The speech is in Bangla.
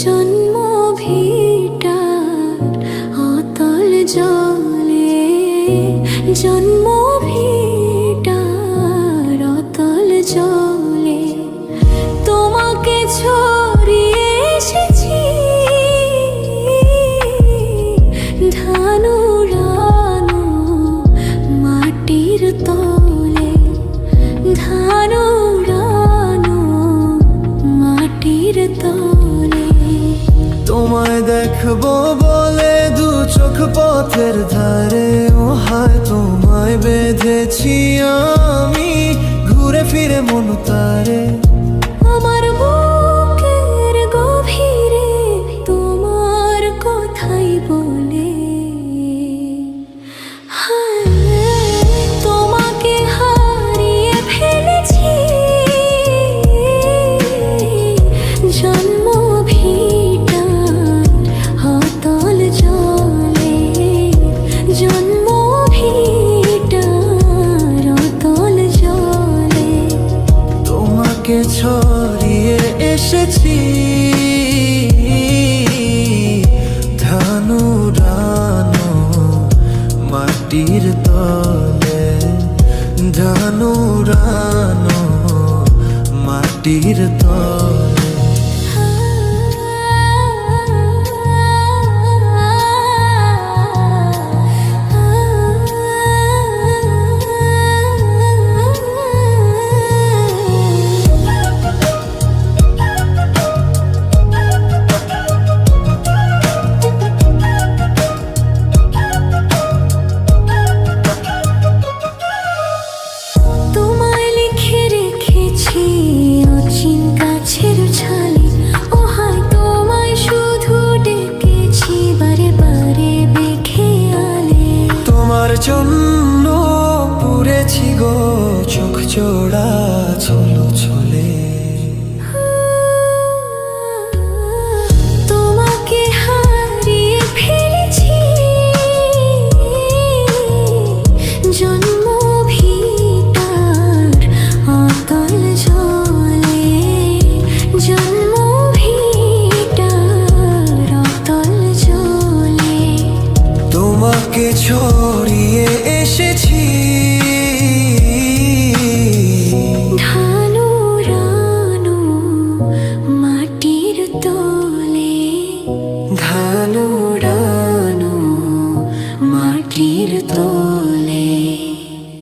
জন্ম ভিটার অতল জলে, জন্ম ভিটার অতল জলে তোমাকে ছড়িয়ে এসেছি ধানুরানো মাটির তলে, ধানুরানো মাটির তলে। তোমায় দেখবো বলে দু চোখ পথের ধারে, ও হায় তোমায় বেঁধেছি আমি ঘুরে ফিরে মন তারে। আমার বুকের গভীরে তোমার কথাই বলে, তোমাকে হারিয়ে ফেলেছি জন্ম ভিটার অতল জলে, জন্ম ভিটার অতল জলে তোমাকে ছড়িয়ে এসেছি ধানুরানো মাটির তলে, ধানুরানো মাটির তলে। তোমায় লিখে রেখেছি অচিন গাছের ছালে, ও হায় তোমায় শুধু ডেকেছি বারে বারে বেখেয়ালে। তোমার জন্য পুড়েছি গো চোখ জোড়া ছলে।